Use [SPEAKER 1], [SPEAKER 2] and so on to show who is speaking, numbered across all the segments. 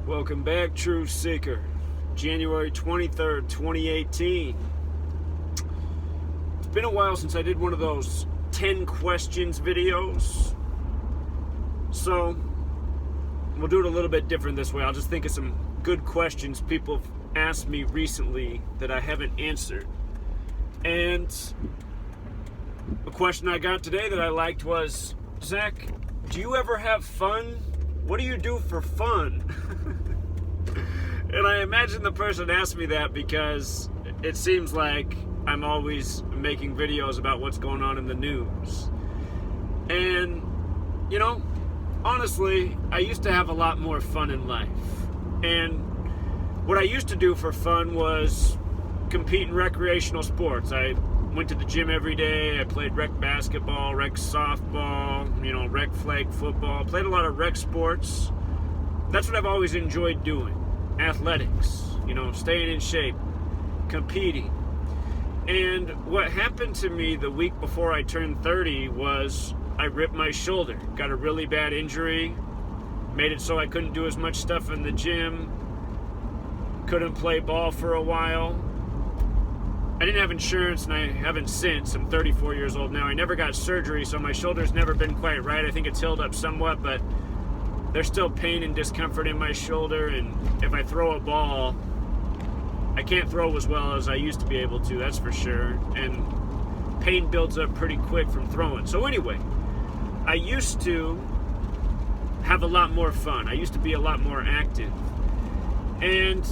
[SPEAKER 1] Welcome back, Truth Seeker. January 23rd, 2018. It's been a while since I did one of those 10 questions videos. So, we'll do it a little bit different this way. I'll just think of some good questions people have asked me recently that I haven't answered. And a question I got today that I liked was, Zach, do you ever have fun? What do you do for fun? And I imagine the person asked me that because it seems like I'm always making videos about what's going on in the news. And, you know, honestly, I used to have a lot more fun in life. And what I used to do for fun was compete in recreational sports. I went to the gym every day. I played rec basketball, rec softball, rec flag football. Played a lot of rec sports. That's what I've always enjoyed doing. Athletics, staying in shape, competing. And what happened to me the week before I turned 30 was I ripped my shoulder. Got a really bad injury. Made it so I couldn't do as much stuff in the gym. Couldn't play ball for a while. I didn't have insurance, and I haven't since. I'm 34 years old now. I never got surgery, so my shoulder's never been quite right. I think it's healed up somewhat, but there's still pain and discomfort in my shoulder, and if I throw a ball, I can't throw as well as I used to be able to, that's for sure, and pain builds up pretty quick from throwing. So anyway, I used to have a lot more fun. I used to be a lot more active. And,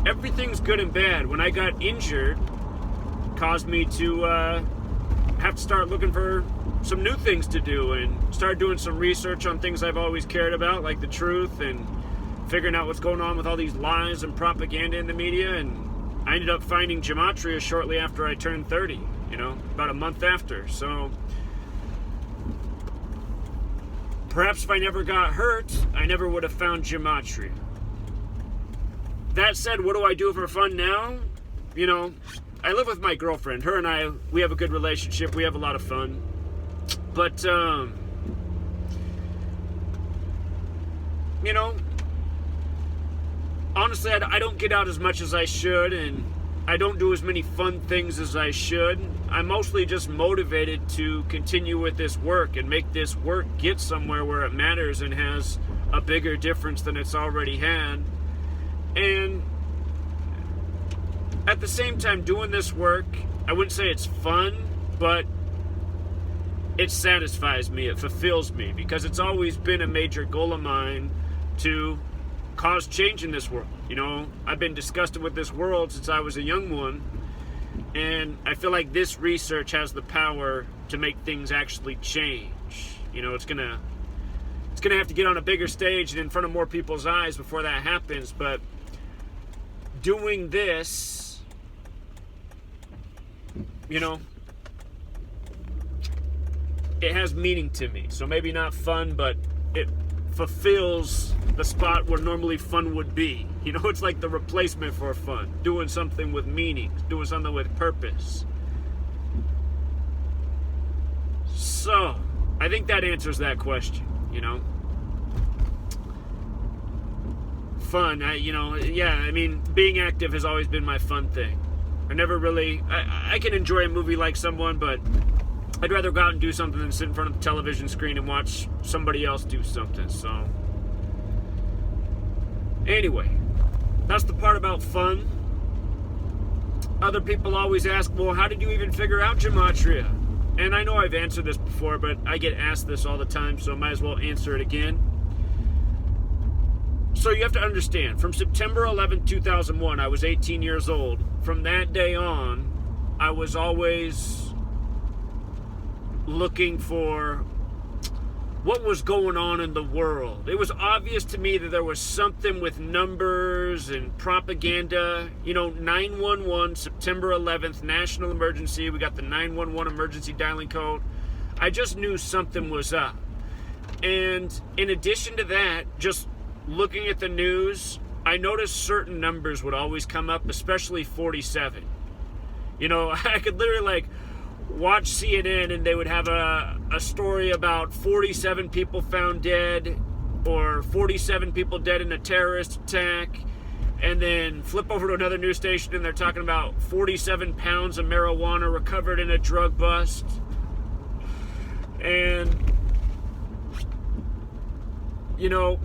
[SPEAKER 1] everything's good and bad. When I got injured, it caused me to have to start looking for some new things to do and start doing some research on things I've always cared about, like the truth, and figuring out what's going on with all these lies and propaganda in the media. And I ended up finding Gematria shortly after I turned 30, about a month after. So perhaps if I never got hurt, I never would have found Gematria. That said, what do I do for fun now? I live with my girlfriend. Her and I, we have a good relationship. We have a lot of fun. But, honestly, I don't get out as much as I should, and I don't do as many fun things as I should. I'm mostly just motivated to continue with this work and make this work get somewhere where it matters and has a bigger difference than it's already had. And at the same time, doing this work, I wouldn't say it's fun, but it satisfies me, it fulfills me, because it's always been a major goal of mine to cause change in this world. I've been disgusted with this world since I was a young one, and I feel like this research has the power to make things actually change. It's gonna have to get on a bigger stage and in front of more people's eyes before that happens, but doing this, it has meaning to me. So maybe not fun, but it fulfills the spot where normally fun would be. It's like the replacement for fun. Doing something with meaning, doing something with purpose. So, I think that answers that question, Fun, being active has always been my fun thing. I can enjoy a movie like someone, but I'd rather go out and do something than sit in front of the television screen and watch somebody else do something. So, anyway, that's the part about fun. Other people always ask, well, how did you even figure out Gematria? And I know I've answered this before, but I get asked this all the time, so I might as well answer it again. So you have to understand, from September 11, 2001, I was 18 years old. From that day on, I was always looking for what was going on in the world. It was obvious to me that there was something with numbers and propaganda. 911, September 11th, national emergency. We got the 911 emergency dialing code. I just knew something was up. And in addition to that, just looking at the news, I noticed certain numbers would always come up, especially 47. I could literally watch CNN and they would have a story about 47 people found dead or 47 people dead in a terrorist attack, and then flip over to another news station and they're talking about 47 pounds of marijuana recovered in a drug bust. And, you know,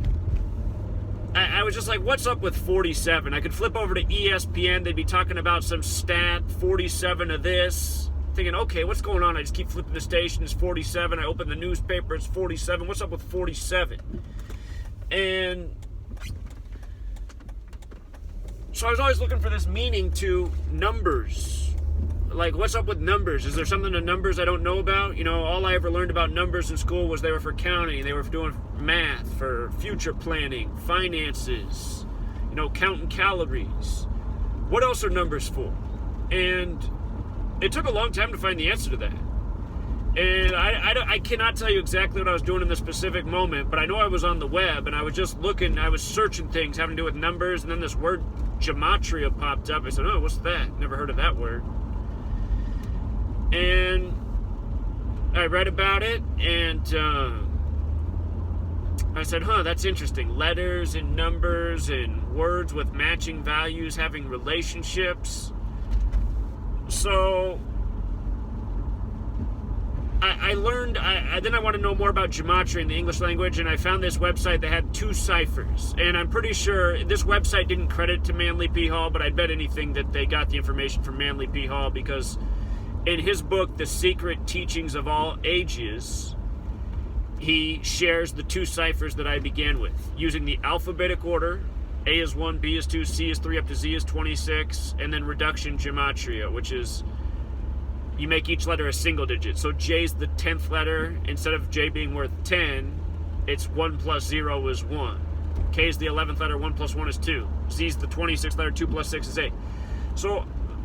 [SPEAKER 1] I was just like, what's up with 47? I could flip over to ESPN, they'd be talking about some stat, 47 of this. Thinking, okay, what's going on? I just keep flipping the station, it's 47. I open the newspaper, it's 47. What's up with 47? And so I was always looking for this meaning to numbers. Like, what's up with numbers? Is there something to numbers I don't know about? You know, all I ever learned about numbers in school was they were for counting, they were for doing math, for future planning, finances, you know, counting calories. What else are numbers for? And it took a long time to find the answer to that. And I cannot tell you exactly what I was doing in the specific moment, but I know I was on the web, and I was just looking, I was searching things having to do with numbers, and then this word Gematria popped up. I said, oh, what's that? Never heard of that word. And I read about it, and I said, that's interesting. Letters and numbers and words with matching values having relationships. So I learned, then I want to know more about Gematria in the English language, and I found this website that had 2 ciphers. And I'm pretty sure this website didn't credit to Manly P. Hall, but I'd bet anything that they got the information from Manly P. Hall, because in his book, The Secret Teachings of All Ages, he shares the 2 ciphers that I began with, using the alphabetic order. A is 1, B is 2, C is 3, up to Z is 26, and then reduction Gematria, which is you make each letter a single digit. So J's the 10th letter. Instead of J being worth 10, it's 1 plus 0 is 1. K is the 11th letter, 1 plus 1 is 2. Z is the 26th letter, 2 plus 6 is 8. So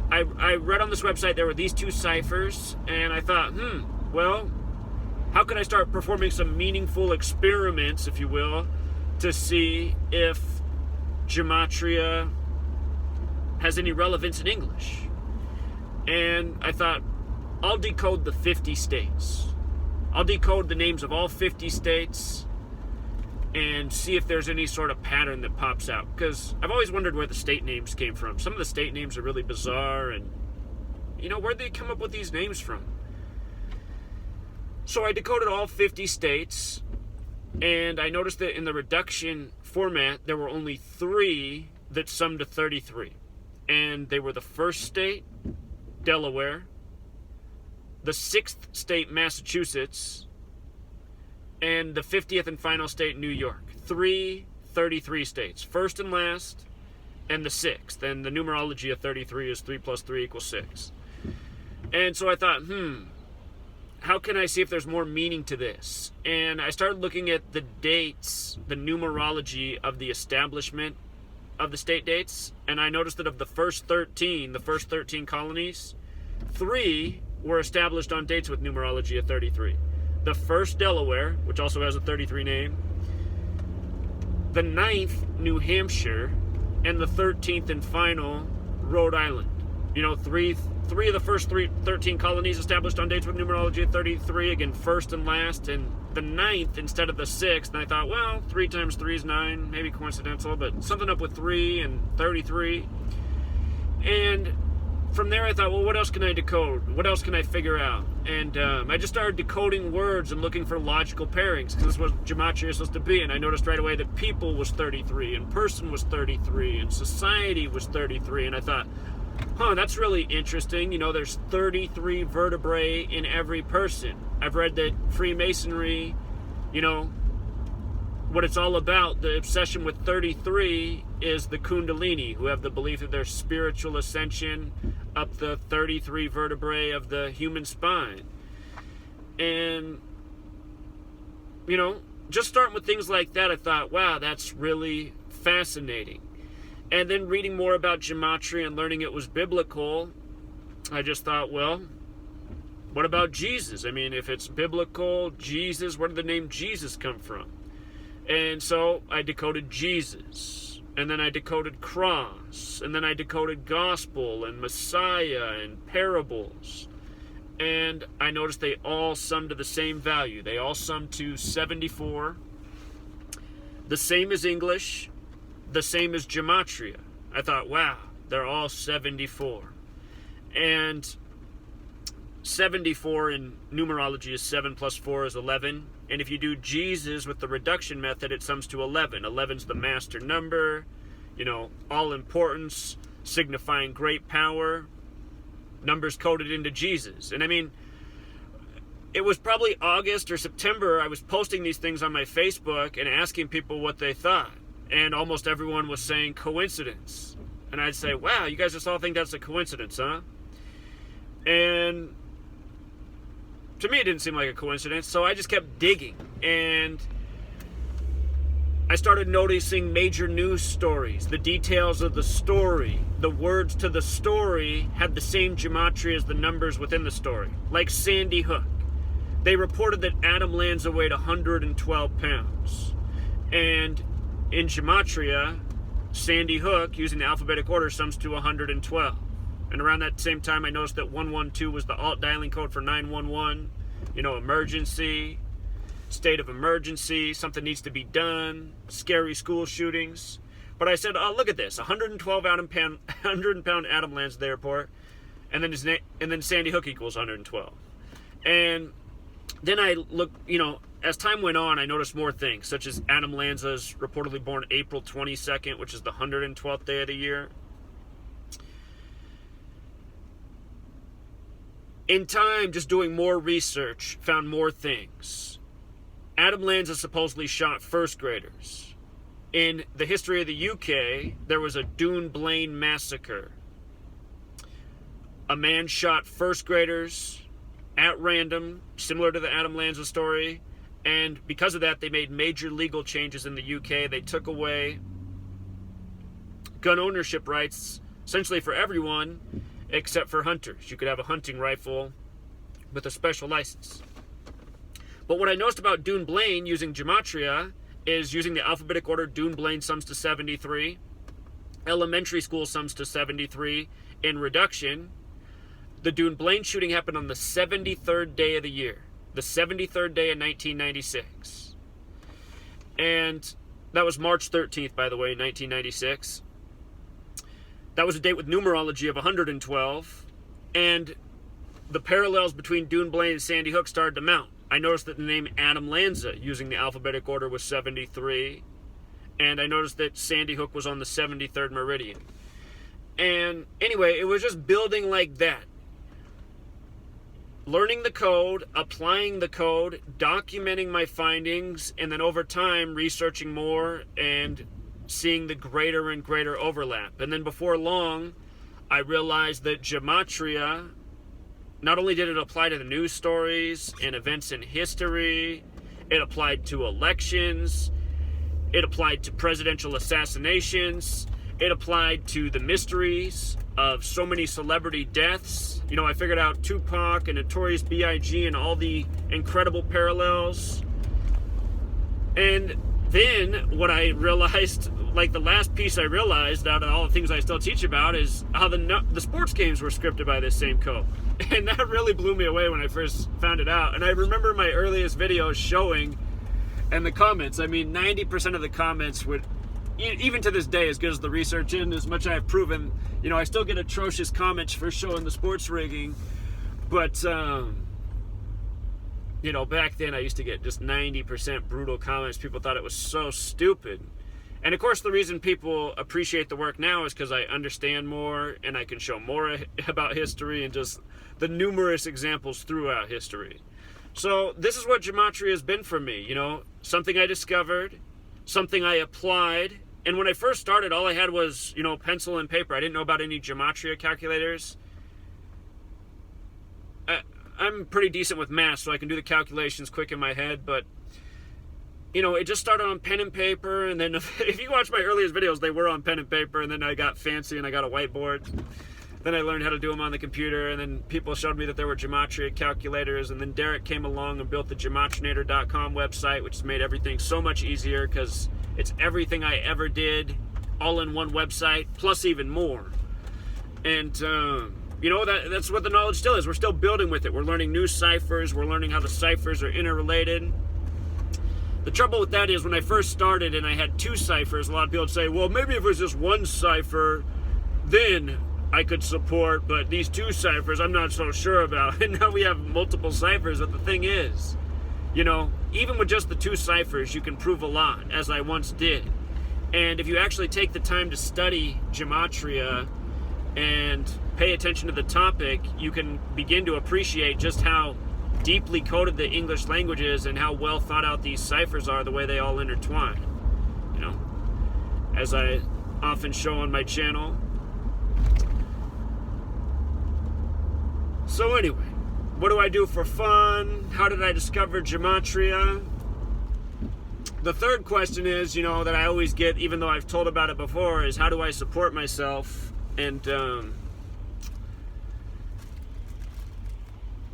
[SPEAKER 1] I read on this website there were these 2 ciphers, and I thought, well, how can I start performing some meaningful experiments, if you will, to see if Gematria has any relevance in English? And I thought, I'll decode the 50 states. I'll decode the names of all 50 states and see if there's any sort of pattern that pops out. Because I've always wondered where the state names came from. Some of the state names are really bizarre, and, you know, where'd they come up with these names from? So I decoded all 50 states, and I noticed that in the reduction format, there were only 3 that summed to 33. And they were the first state, Delaware, the 6th state, Massachusetts, and the 50th and final state, New York. 33 states. First and last, and the 6th. And the numerology of 33 is 3 plus 3 equals 6. And so I thought, how can I see if there's more meaning to this? And I started looking at the dates, the numerology of the establishment of the state dates, and I noticed that of the first 13 colonies, 3 were established on dates with numerology of 33. The first, Delaware, which also has a 33 name, the 9th, New Hampshire, and the 13th and final, Rhode Island. You know, three of the first 13 colonies established on dates with numerology of 33, again, first and last, and the 9th instead of the 6th, and I thought, well, 3 times 3 is 9, maybe coincidental, but something up with 3 and 33. And from there I thought, well, what else can I decode? What else can I figure out? And I just started decoding words and looking for logical pairings, because this is what Gematria is supposed to be, and I noticed right away that people was 33, and person was 33, and society was 33, and I thought, that's really interesting. You know, there's 33 vertebrae in every person. I've read that Freemasonry, you know, what it's all about, the obsession with 33 is the Kundalini, who have the belief of their spiritual ascension up the 33 vertebrae of the human spine. And, you know, just starting with things like that, I thought, wow, that's really fascinating. And then reading more about Gematria and learning it was biblical, I just thought, well, what about Jesus? I mean, if it's biblical, Jesus, where did the name Jesus come from? And so I decoded Jesus, and then I decoded cross, and then I decoded gospel and Messiah and parables. And I noticed they all sum to the same value. They all sum to 74. the same as English, the same as Gematria. I thought, wow, they're all 74. And 74 in numerology is 7 plus 4 is 11. And if you do Jesus with the reduction method, it sums to 11. 11's the master number, all importance, signifying great power. Numbers coded into Jesus. And I mean, it was probably August or September, I was posting these things on my Facebook and asking people what they thought. And almost everyone was saying coincidence. And I'd say, wow, you guys just all think that's a coincidence, huh? And to me, it didn't seem like a coincidence, so I just kept digging. And I started noticing major news stories, the details of the story. The words to the story had the same gematria as the numbers within the story. Like Sandy Hook. They reported that Adam Lanza weighed 112 pounds. And in Gematria, Sandy Hook, using the alphabetic order, sums to 112. And around that same time, I noticed that 112 was the alt dialing code for 911. Emergency, state of emergency, something needs to be done, scary school shootings. But I said, oh, look at this, 100-pound Adam lands at the airport, and then Sandy Hook equals 112. And then I looked, as time went on, I noticed more things, such as Adam Lanza's reportedly born April 22nd, which is the 112th day of the year. In time, just doing more research, found more things. Adam Lanza supposedly shot first graders. In the history of the UK, there was a Doon Blaine massacre. A man shot first graders at random, similar to the Adam Lanza story, and because of that, they made major legal changes in the UK. They took away gun ownership rights, essentially for everyone, except for hunters. You could have a hunting rifle with a special license. But what I noticed about Doon Blaine using Gematria is using the alphabetic order, Doon Blaine sums to 73. Elementary school sums to 73. In reduction, the Doon Blaine shooting happened on the 73rd day of the year. The 73rd day of 1996. And that was March 13th, by the way, 1996. That was a date with numerology of 112, and the parallels between Doon Blaine and Sandy Hook started to mount. I noticed that the name Adam Lanza, using the alphabetic order, was 73, and I noticed that Sandy Hook was on the 73rd meridian. And anyway, it was just building like that. Learning the code, applying the code, documenting my findings, and then over time researching more and seeing the greater and greater overlap. And then before long, I realized that Gematria, not only did it apply to the news stories and events in history, it applied to elections, it applied to presidential assassinations, it applied to the mysteries of so many celebrity deaths. I figured out Tupac and Notorious B.I.G. and all the incredible parallels. And then what I realized, like the last piece I realized out of all the things I still teach about, is how the sports games were scripted by this same code. And that really blew me away when I first found it out. And I remember my earliest videos showing, and the comments, 90% of the comments would, even to this day, as good as the research and as much I have proven, I still get atrocious comments for showing the sports rigging. But, back then I used to get just 90% brutal comments. People thought it was so stupid. And of course, the reason people appreciate the work now is because I understand more and I can show more about history and just the numerous examples throughout history. So this is what Gematria has been for me, something I discovered, something I applied. And when I first started, all I had was, pencil and paper. I didn't know about any Gematria calculators. I'm pretty decent with math, so I can do the calculations quick in my head, but it just started on pen and paper, and then if you watch my earliest videos, they were on pen and paper, and then I got fancy and I got a whiteboard. Then I learned how to do them on the computer, and then people showed me that there were Gematria calculators, and then Derek came along and built the Gematrinator.com website, which has made everything so much easier because it's everything I ever did all in one website, plus even more. And, that's what the knowledge still is. We're still building with it. We're learning new ciphers. We're learning how the ciphers are interrelated. The trouble with that is when I first started and I had 2 ciphers, a lot of people would say, well, maybe if it was just 1 cipher, then I could support, but these 2 ciphers I'm not so sure about. And now we have multiple ciphers, but the thing is, you know, even with just the 2 ciphers, you can prove a lot, as I once did. And if you actually take the time to study Gematria and pay attention to the topic, you can begin to appreciate just how deeply coded the English language is and how well thought out these ciphers are, the way they all intertwine. You know, as I often show on my channel. So anyway, what do I do for fun? How did I discover Gematria? The third question is, you know, that I always get, even though I've told about it before, is how do I support myself? And,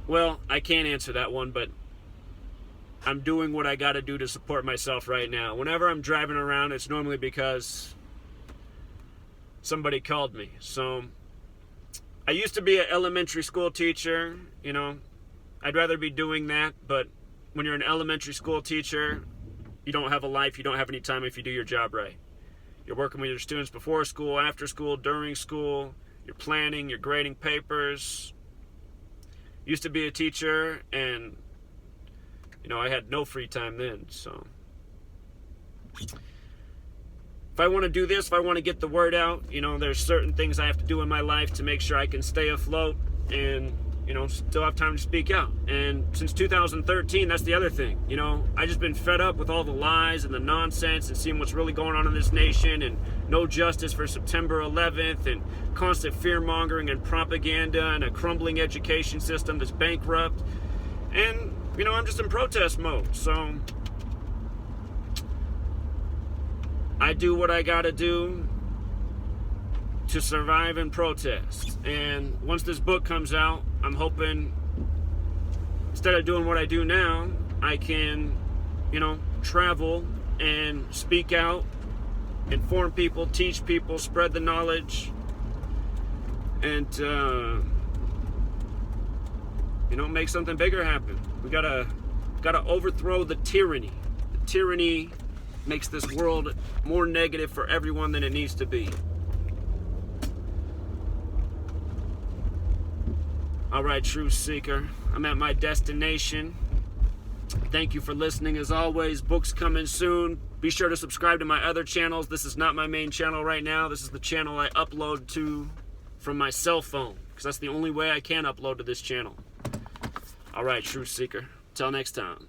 [SPEAKER 1] well, I can't answer that one, but I'm doing what I got to do to support myself right now. Whenever I'm driving around, it's normally because somebody called me. So I used to be an elementary school teacher, you know. I'd rather be doing that, but when you're an elementary school teacher, you don't have a life, you don't have any time if you do your job right. You're working with your students before school, after school, during school. You're planning, you're grading papers. Used to be a teacher, and, you know, I had no free time then, so. If I want to do this, if I want to get the word out, you know, there's certain things I have to do in my life to make sure I can stay afloat and, you know, still have time to speak out. And since 2013, that's the other thing. You know, I just been fed up with all the lies and the nonsense and seeing what's really going on in this nation, and no justice for September 11th, and constant fear-mongering and propaganda, and a crumbling education system that's bankrupt. And, you know, I'm just in protest mode. So I do what I gotta do to survive and protest. And once this book comes out, I'm hoping, instead of doing what I do now, I can, you know, travel and speak out, inform people, teach people, spread the knowledge, and, you know, make something bigger happen. We gotta overthrow the tyranny. The tyranny makes this world more negative for everyone than it needs to be. All right, truth seeker, I'm at my destination. Thank you for listening. As always, books coming soon. Be sure to subscribe to my other channels. This is not my main channel right now. This is the channel I upload to from my cell phone, because that's the only way I can upload to this channel. All right, truth seeker. Till next time.